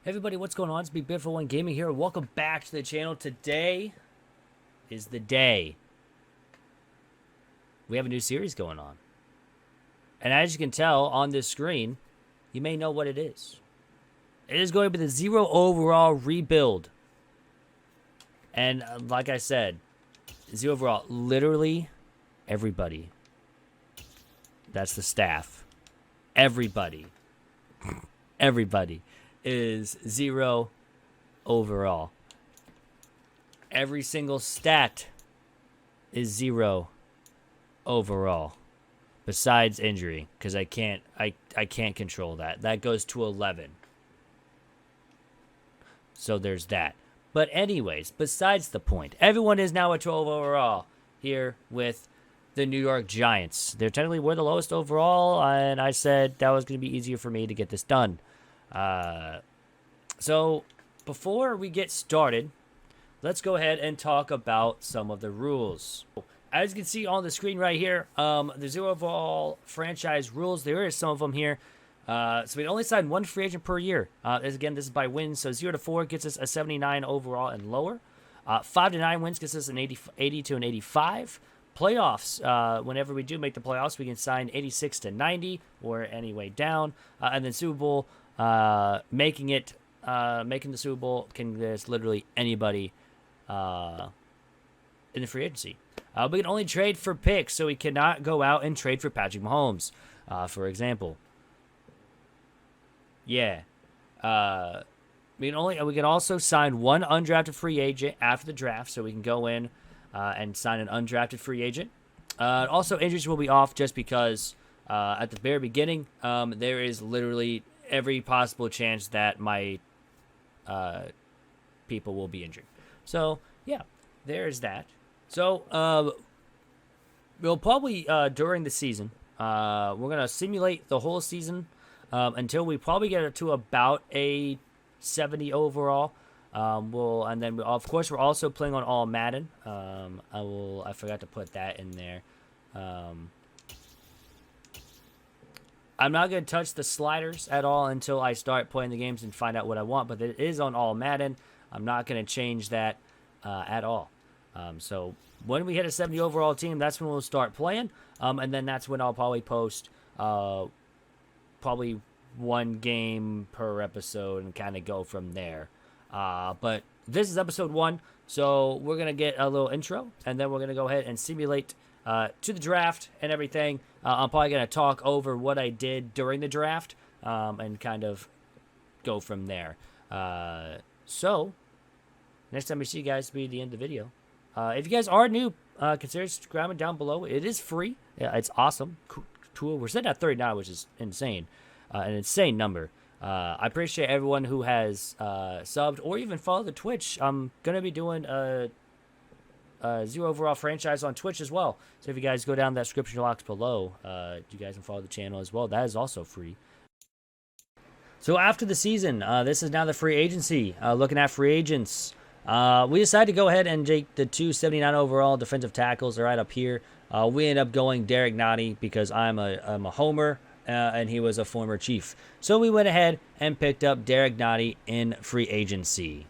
Hey everybody, what's going on? It's Big Beautiful One Gaming here. Welcome back to the channel. Today is the day. We have a new series going on. And as you can tell on this screen, you may know what it is. It is going to be the 0 overall rebuild. And like I said, 0 overall, literally everybody. That's the staff. Everybody is 0 overall. Every single stat is 0 overall, besides injury, because I can't control that. That goes to 11. So there's that. But anyways, besides the point, everyone is now a 12 overall here with the New York Giants. They're technically we're the lowest overall, and I said that was going to be easier for me to get this done. So before we get started, let's go ahead and talk about some of the rules. As you can see on the screen right here, the 0 overall franchise rules, there is some of them here. So we only sign one free agent per year. Again, this is by wins. So 0 to 4 gets us a 79 overall and lower. 5 to 9 wins gets us an 80 to an 85. Playoffs, whenever we do make the playoffs, we can sign 86 to 90 or any way down. And then Super Bowl, making the Super Bowl there's literally anybody in the free agency. We can only trade for picks, so we cannot go out and trade for Patrick Mahomes, for example. Yeah. We can also sign one undrafted free agent after the draft, so we can go in and sign an undrafted free agent. Also, injuries will be off just because at the very beginning, there is literally every possible chance that my people will be injured. So, yeah, there's that. So, we'll probably, during the season, we're going to simulate the whole season until we probably get it to about a 70 overall. And then of course we're also playing on all Madden. I forgot to put that in there. I'm not going to touch the sliders at all until I start playing the games and find out what I want, but it is on all Madden. I'm not going to change that at all. So when we hit a 70 overall team, that's when we'll start playing. And then that's when I'll probably post probably one game per episode and kind of go from there. But this is episode 1, so we're going to get a little intro, and then we're going to go ahead and simulate to the draft and everything. I'm probably going to talk over what I did during the draft and kind of go from there. So, next time we see you guys, will be the end of the video. If you guys are new, consider subscribing down below. It is free. Yeah, it's awesome. Cool. We're sitting at 39, which is insane. An insane number. I appreciate everyone who has subbed or even followed the Twitch. I'm going to be doing a 0 overall franchise on Twitch as well. So if you guys go down that description box below, you guys can follow the channel as well. That is also free. So after the season, this is now the free agency. Looking at free agents. We decided to go ahead and take the 279 overall defensive tackles. They're right up here. We ended up going Darren Andrews because I'm a homer. And he was a former Chief. So we went ahead and picked up Darren Andrews in free agency.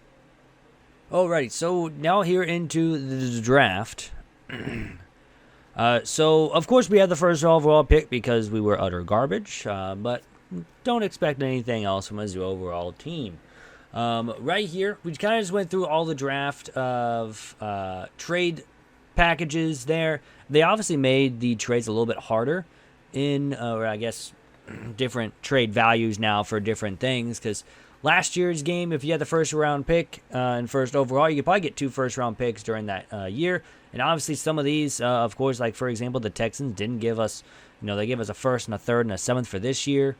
Alrighty, so now here into the draft. So, of course, we had the first overall pick because we were utter garbage. But don't expect anything else from a 0 overall team. Right here, we kind of just went through all the draft of trade packages there. They obviously made the trades a little bit harder in or I guess different trade values now for different things, because last year's game, if you had the first round pick and first overall, you could probably get 2 first round picks during that year. And obviously some of these of course, like for example, the Texans didn't give us, they gave us a first and a third and a 7th for this year.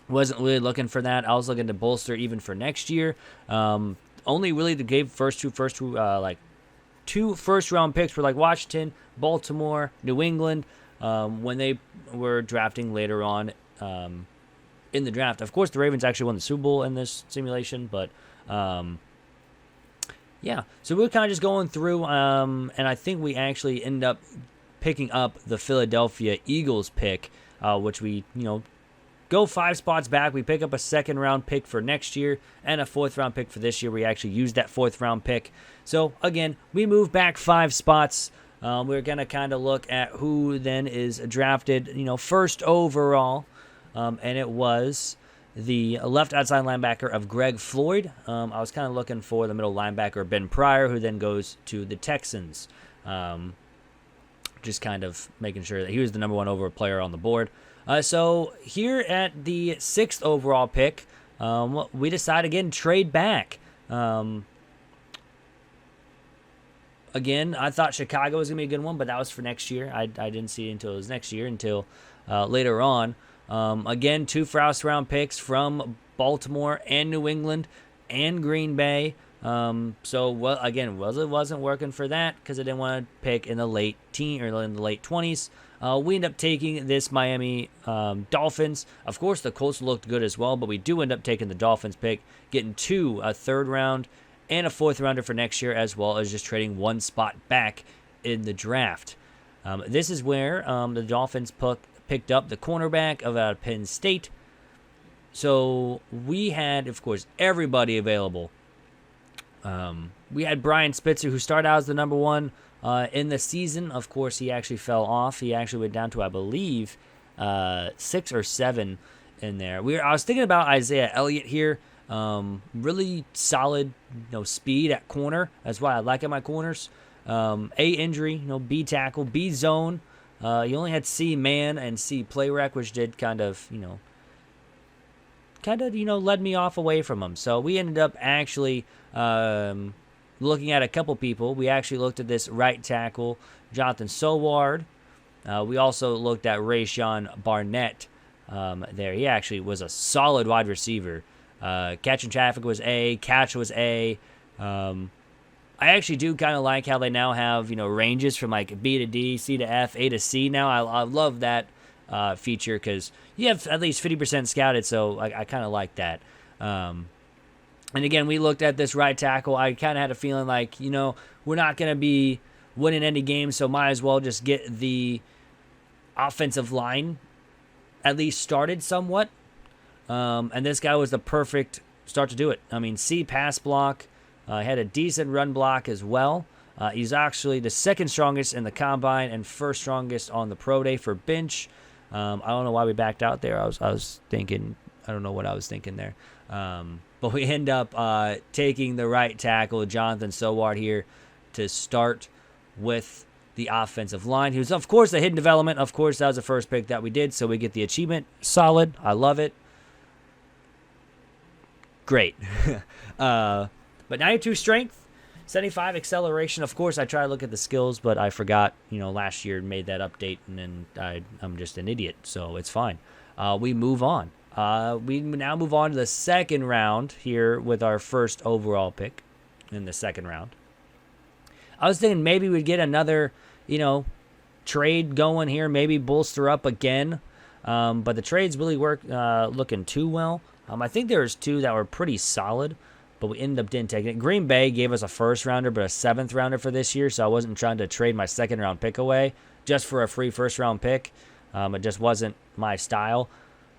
Wasn't really looking for that. I was looking to bolster even for next year. Only really gave like 2 first round picks for like Washington, Baltimore, New England, when they were drafting later on in the draft. Of course, the Ravens actually won the Super Bowl in this simulation, but yeah. So we're kind of just going through, and I think we actually ended up picking up the Philadelphia Eagles pick, which we, go 5 spots back. We pick up a second-round pick for next year and a fourth-round pick for this year. We actually used that fourth-round pick. So, again, we move back 5 spots. We're going to kind of look at who then is drafted, first overall. And it was the left outside linebacker of Greg Floyd. I was kind of looking for the middle linebacker, Ben Pryor, who then goes to the Texans. Just kind of making sure that he was the number 1 overall player on the board. So here at the 6th overall pick, we decide again trade back. Again, I thought Chicago was going to be a good one, but that was for next year. I didn't see it until it was next year, until later on. Again, 2 first-round picks from Baltimore and New England and Green Bay. It wasn't working for that because I didn't want to pick in the late 20s. We end up taking this Miami Dolphins. Of course, the Colts looked good as well, but we do end up taking the Dolphins pick, getting 2, a third round and a fourth rounder for next year, as well as just trading 1 spot back in the draft. This is where the Dolphins picked up the cornerback of Penn State. So we had, of course, everybody available. We had Brian Spitzer, who started out as the number 1 in the season. Of course, he actually fell off. He actually went down to, I believe, 6 or 7 in there. I was thinking about Isaiah Elliott here. Really solid, speed at corner. That's why I like at my corners. A injury, B tackle, B zone. He only had C man and C play rec, which did kind of led me off away from him. So we ended up actually looking at a couple people. We actually looked at this right tackle, Jonathan Soward. We also looked at Rayshawn Barnett there. He actually was a solid wide receiver. Catching traffic was A. Catch was A. I actually do kind of like how they now have, ranges from like B to D, C to F, A to C now. I love that feature because you have at least 50% scouted, so I kind of like that. And again, we looked at this right tackle. I kind of had a feeling like, we're not going to be winning any games, so might as well just get the offensive line at least started somewhat. And this guy was the perfect start to do it. I mean, C pass block. Had a decent run block as well. He's actually the second strongest in the combine and first strongest on the pro day for bench. I don't know why we backed out there. I was thinking, I don't know what I was thinking there. But we end up taking the right tackle, Jonathan Soward, here to start with the offensive line. He was, of course, a hidden development. Of course, that was the first pick that we did, so we get the achievement. Solid. I love it. Great. But 92 strength, 75 acceleration. Of course, I try to look at the skills, but I forgot, last year made that update, and then I'm just an idiot, so it's fine. We move on. We now move on to the second round here with our first overall pick in the second round. I was thinking maybe we'd get another, trade going here, maybe bolster up again. But the trades really weren't looking too well. I think there was 2 that were pretty solid, but we ended up didn't take it. Green Bay gave us a first rounder, but a 7th rounder for this year, so I wasn't trying to trade my second round pick away just for a free first round pick. It just wasn't my style.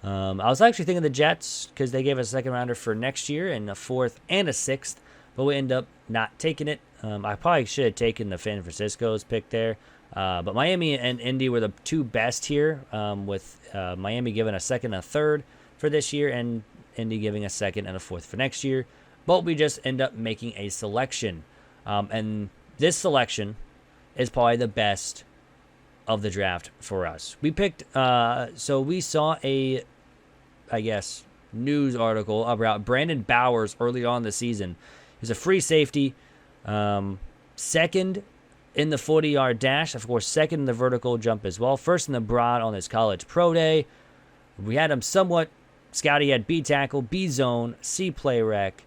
I was actually thinking the Jets because they gave us a second rounder for next year and a 4th and a 6th, but we ended up not taking it. I probably should have taken the San Francisco's pick there. But Miami and Indy were the 2 best here, with Miami giving a 2nd and a 3rd for this year and Indy giving a 2nd and a 4th for next year. But we just end up making a selection. And this selection is probably the best of the draft for us. We picked, so we saw a, news article about Brandon Bowers early on in the season. He's a free safety, 2nd in the 40-yard dash, of course, 2nd in the vertical jump as well, 1st in the broad on his college pro day. We had him somewhat scouted. He had B tackle, B zone, C play rec,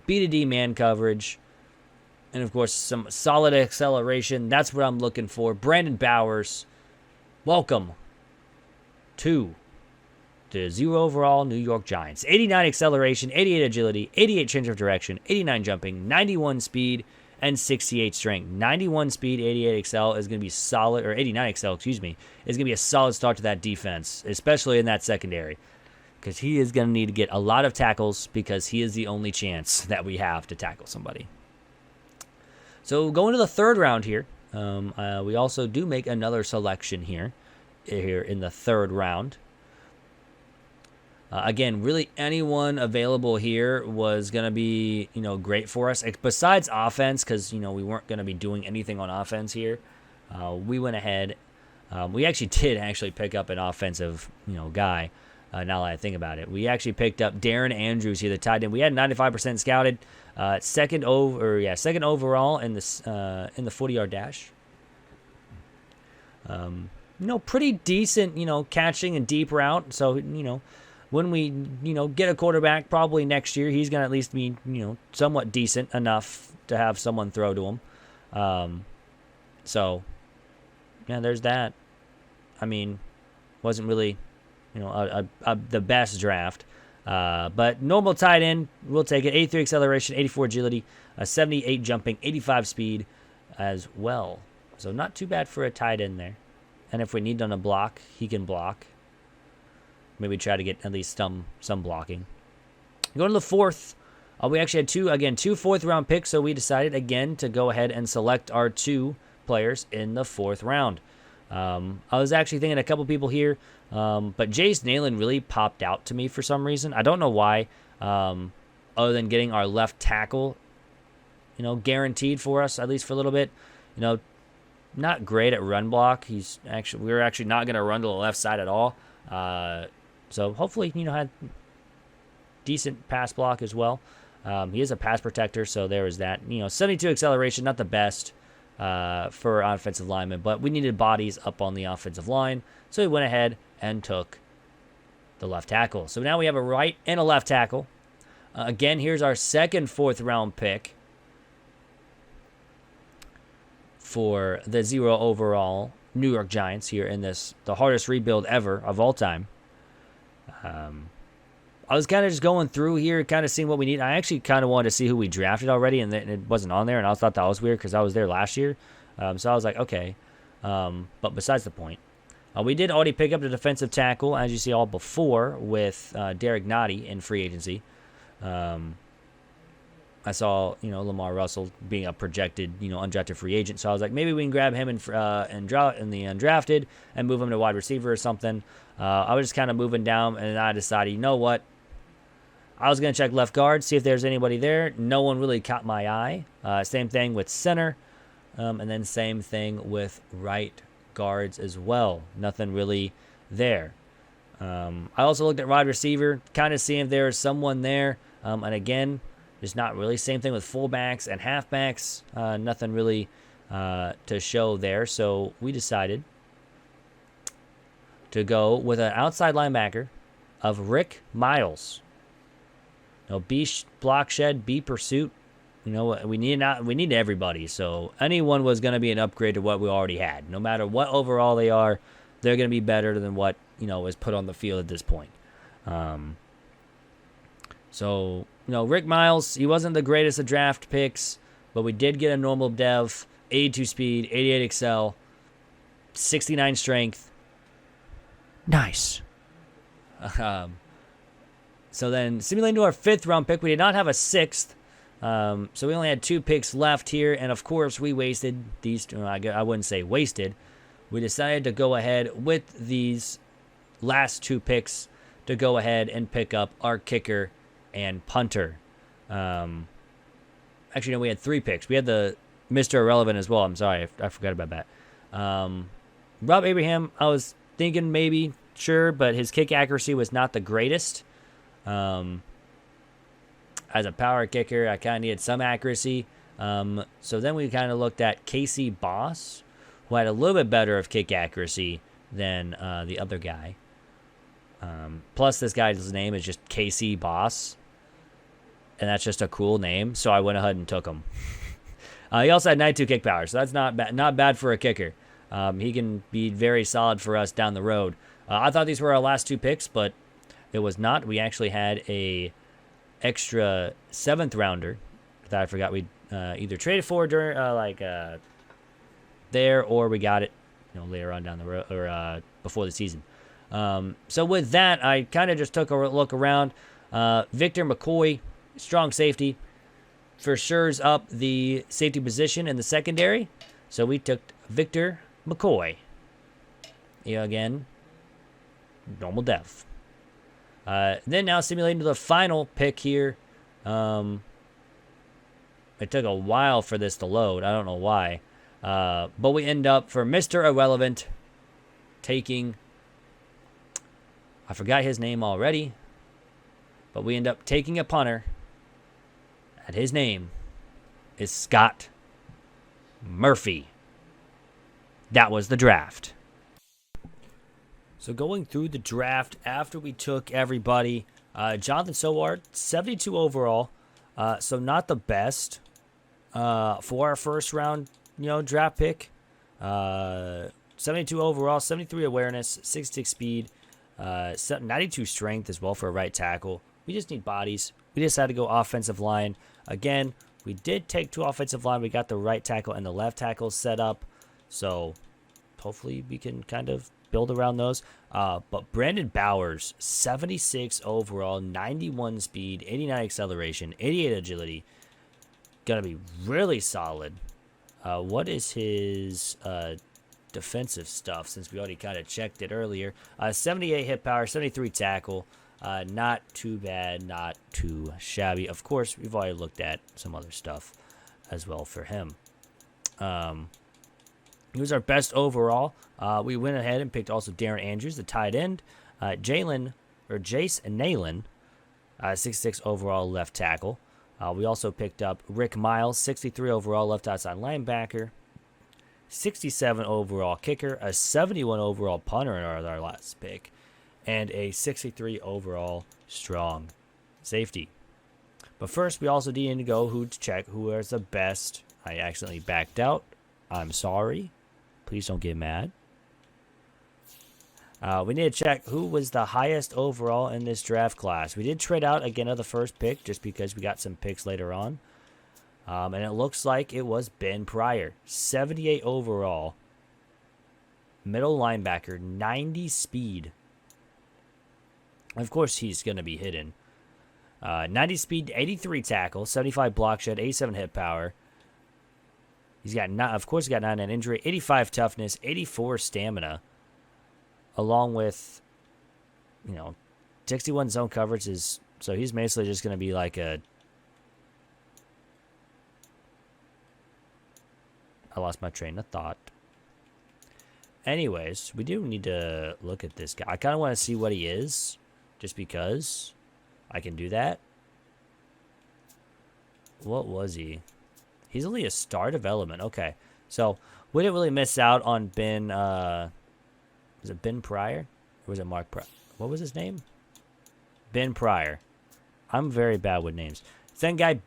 B to D man coverage, and of course some solid acceleration. That's what I'm looking for. Brandon Bowers, welcome to the 0 overall New York Giants. 89 acceleration, 88 agility, 88 change of direction, 89 jumping, 91 speed, and 68 strength. 91 speed, 88 excel is going to be solid, or 89 excel, is going to be a solid start to that defense, especially in that secondary. because he is going to need to get a lot of tackles because he is the only chance that we have to tackle somebody. So going to the third round here, we also do make another selection here in the third round. Again, really anyone available here was going to be, great for us. Besides offense, because, we weren't going to be doing anything on offense here. We went ahead. We actually did pick up an offensive, guy. Now that I think about it, we actually picked up Darren Andrews here, the tight end. We had 95% scouted, second overall in this in the 40-yard dash. Pretty decent, catching and deep route. So when we get a quarterback, probably next year, he's gonna at least be somewhat decent enough to have someone throw to him. So yeah, there's that. I mean, wasn't really the best draft. But normal tight end, we'll take it. 83 acceleration, 84 agility, 78 jumping, 85 speed as well. So not too bad for a tight end there. And if we need on a block, he can block. Maybe try to get at least some blocking. Going to the fourth. We actually had two fourth-round picks, so we decided again to go ahead and select our 2 players in the 4th round. I was actually thinking a couple people here, but Jace Nayland really popped out to me for some reason. I don't know why, other than getting our left tackle, guaranteed for us, at least for a little bit. Not great at run block. We're actually not going to run to the left side at all. So hopefully, had decent pass block as well. He is a pass protector, so there is that. 72 acceleration, not the best for offensive linemen, but we needed bodies up on the offensive line, so we went ahead and took the left tackle. So now we have a right and a left tackle. Again, here's our second 4th round pick for the 0 overall New York Giants here in the hardest rebuild ever of all time. I was kind of just going through here, kind of seeing what we need. I actually kind of wanted to see who we drafted already, and it wasn't on there, and I thought that was weird because I was there last year. So I was like, okay. But besides the point, we did already pick up the defensive tackle, as you see all before, with Derek Nottie in free agency. I saw, Lamar Russell being a projected, undrafted free agent. So I was like, maybe we can grab him in the undrafted and move him to wide receiver or something. I was just kind of moving down, and I decided, you know what? I was going to check left guard, see if there's anybody there. No one really caught my eye. Same thing with center, and then same thing with right guards as well. Nothing really there. I also looked at wide receiver, kind of seeing if there was someone there. And again, just not really. Same thing with fullbacks and halfbacks. Nothing really to show there. So we decided to go with an outside linebacker of Rick Miles. B block shed, B pursuit. We need everybody. So anyone was going to be an upgrade to what we already had. No matter what overall they are, they're going to be better than what is put on the field at this point. So Rick Miles, he wasn't the greatest of draft picks, but we did get a normal dev, 82 speed, 88 excel, 69 strength. Nice. So then, simulating to our 5th round pick, we did not have a 6th. So we only had 2 picks left here, and of course we wasted these. I wouldn't say wasted. We decided to go ahead with these last 2 picks to go ahead and pick up our kicker and punter. Actually, no, we had 3 picks. We had the Mr. Irrelevant as well. I'm sorry, I forgot about that. Rob Abraham, I was thinking maybe, sure, but his kick accuracy was not the greatest. As a power kicker, I kind of needed some accuracy. So then we kind of looked at Casey Boss, who had a little bit better of kick accuracy than the other guy. Plus, this guy's name is just Casey Boss, and that's just a cool name, so I went ahead and took him. He also had 92 kick power, so that's not bad for a kicker. He can be very solid for us down the road. I thought these were our last 2 picks, but it was not. We actually had a extra 7th rounder that I forgot we either traded for during there, or we got it later on down the road or before the season. So with that, I kind of just took a look around. Victor McCoy, strong safety, for sure's up the safety position in the secondary. So we took Victor McCoy. Again, normal depth. Then now simulating to the final pick here. It took a while for this to load. I don't know why. But we end up, for Mr. Irrelevant, taking... I forgot his name already. But we end up taking a punter. And his name is Scott Murphy. That was the draft. So going through the draft after we took everybody, Jonathan Soward, 72 overall. So not the best for our first round, draft pick. 72 overall, 73 awareness, 66 speed, 92 strength as well for a right tackle. We just need bodies. We decided to go offensive line. Again, we did take 2 offensive line. We got the right tackle and the left tackle set up. So hopefully we can kind of build around those. But Brandon Bowers, 76 overall, 91 speed, 89 acceleration, 88 agility. Gonna be really solid. What is his defensive stuff, since we already kind of checked it earlier? 78 hit power, 73 tackle. Not too bad, not too shabby. Of course, we've already looked at some other stuff as well for him. He was our best overall. We went ahead and picked also Darren Andrews, the tight end. Jace Nayland, 66 overall left tackle. We also picked up Rick Miles, 63 overall left outside linebacker. 67 overall kicker, a 71 overall punter in our last pick, and a 63 overall strong safety. But first, we also need to go to check who is the best. I accidentally backed out. I'm sorry. Please don't get mad. We need to check who was the highest overall in this draft class. We did trade out again of the first pick just because we got some picks later on. And it looks like it was Ben Pryor. 78 overall. Middle linebacker. 90 speed. Of course, he's going to be hidden. 90 speed, 83 tackle, 75 block shed, 87 hit power. He's got, of course, he got 99 injury, 85 toughness, 84 stamina. Along with, 61 zone coverage is, so he's basically just going to be like a, I lost my train of thought. Anyways, we do need to look at this guy. I kind of want to see what he is, just because I can do that. What was he? He's only a star development. Okay, so we didn't really miss out on Ben, was it Ben Pryor? Or was it Mark Pryor? What was his name? Ben Pryor. I'm very bad with names. Second guy,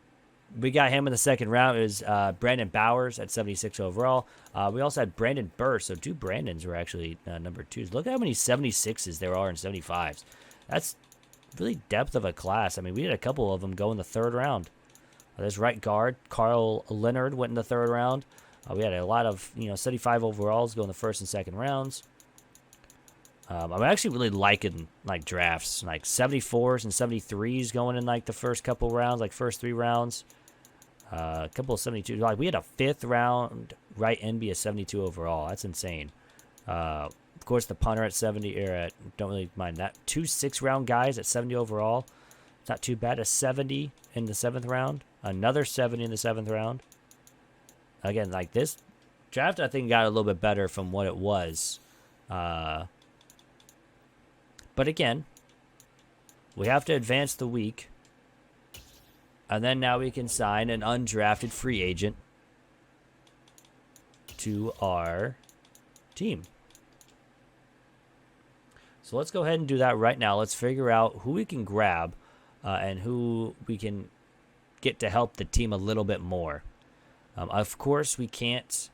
we got him in the second round, is Brandon Bowers at 76 overall. We also had Brandon Burr, so 2 Brandons were actually number 2s. Look at how many 76s there are and 75s. That's really depth of a class. I mean, we had a couple of them go in the 3rd round. There's right guard, Carl Leonard went in the 3rd round. We had a lot of, 75 overalls go in the 1st and 2nd rounds. I'm actually really liking drafts, like 74s and 73s going in the first couple rounds, first 3 rounds. A couple of 72s. We had a 5th round right end be a 72 overall. That's insane. Of course, the punter at 70, don't really mind that. 2 6-round guys at 70 overall. It's not too bad. A 70 in the 7th round. Another 70 in the 7th round. Again, this draft, I think, got a little bit better from what it was. But again, we have to advance the week. And then now we can sign an undrafted free agent to our team. So let's go ahead and do that right now. Let's figure out who we can grab and who we can get to help the team a little bit more. Of course, we can't.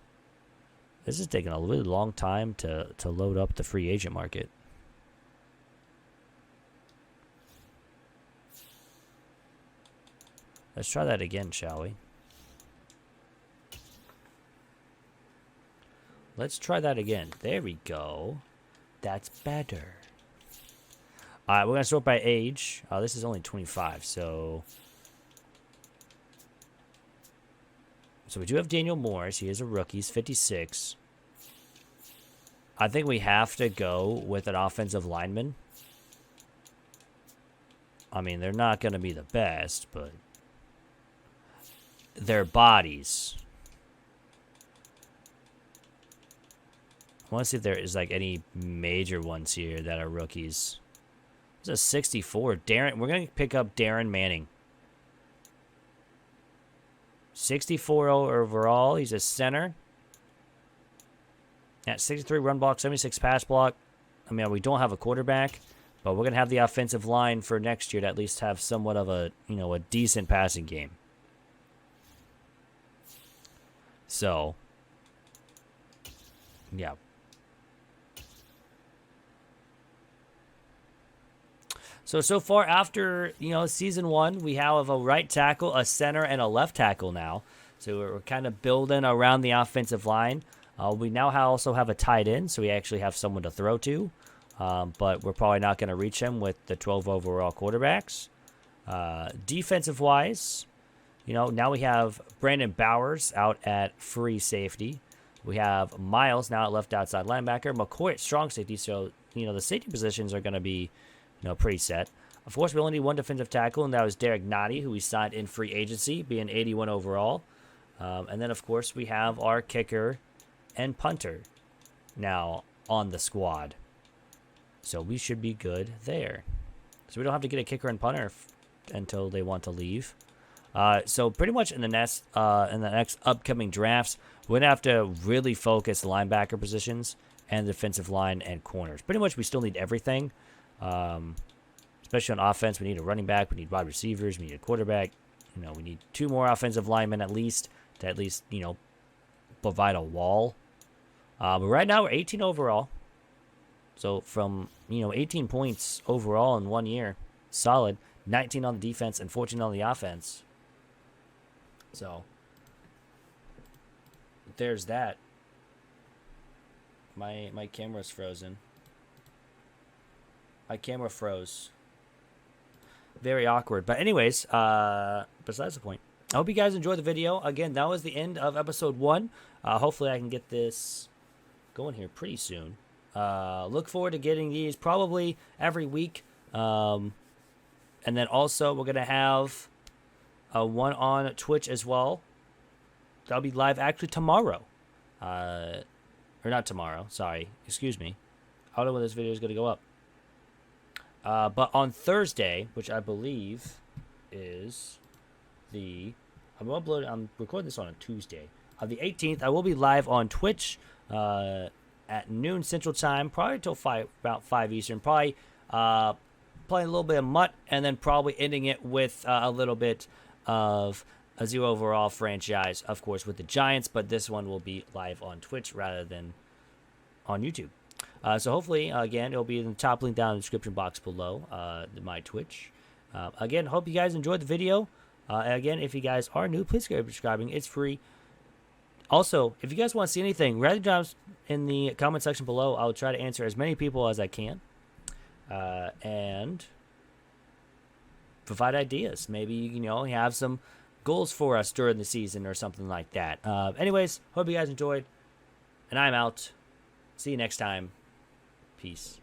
This is taking a really long time to load up the free agent market. Let's try that again, shall we? Let's try that again. There we go. That's better. All right, we're going to sort by age. This is only 25, so we do have Daniel Morris. He is a rookie. He's 56. I think we have to go with an offensive lineman. I mean, they're not going to be the best, but their bodies. I want to see if there is like any major ones here that are rookies. There's a 64. We're going to pick up Darren Manning. 64 overall. He's a center. At 63 run block, 76 pass block. I mean, we don't have a quarterback, but we're going to have the offensive line for next year to at least have somewhat of a, a decent passing game. So, yeah. So far after, season 1, we have a right tackle, a center, and a left tackle now. So we're kind of building around the offensive line. We now also have a tight end, so we actually have someone to throw to. But we're probably not going to reach him with the 12 overall quarterbacks. Defensive-wise, now we have Brandon Bowers out at free safety. We have Miles now at left outside linebacker. McCoy at strong safety, so, the safety positions are going to be pretty set. Of course, we only need one defensive tackle, and that was Derek Nottie, who we signed in free agency, being 81 overall. And then, of course, we have our kicker and punter now on the squad. So we should be good there. So we don't have to get a kicker and punter until they want to leave. So pretty much in the next upcoming drafts, we're going to have to really focus linebacker positions and defensive line and corners. Pretty much we still need everything. Especially on offense, we need a running back, we need wide receivers, we need a quarterback. We need 2 more offensive linemen at least to provide a wall. But right now we're 18 overall. So from 18 points overall in 1 year, solid. 19 on the defense and 14 on the offense. So there's that. My camera's frozen. My camera froze. Very awkward. But anyways, besides the point, I hope you guys enjoyed the video. Again, that was the end of episode 1. Hopefully I can get this going here pretty soon. Look forward to getting these probably every week. And then also we're going to have one on Twitch as well. That'll be live actually tomorrow. Or not tomorrow. Sorry. Excuse me. I don't know when this video is going to go up. But on Thursday, which I believe is I'm recording this on a Tuesday. On the 18th, I will be live on Twitch at noon Central Time, probably until about 5 Eastern. Probably playing a little bit of Mutt, and then probably ending it with a little bit of a 0 overall franchise, of course, with the Giants. But this one will be live on Twitch rather than on YouTube. So hopefully, again, it'll be in the top link down in the description box below, my Twitch. Again, hope you guys enjoyed the video. Again, if you guys are new, please consider subscribing. It's free. Also, if you guys want to see anything, write it down in the comment section below. I'll try to answer as many people as I can. And provide ideas. Maybe, have some goals for us during the season or something like that. Anyways, hope you guys enjoyed. And I'm out. See you next time. Peace.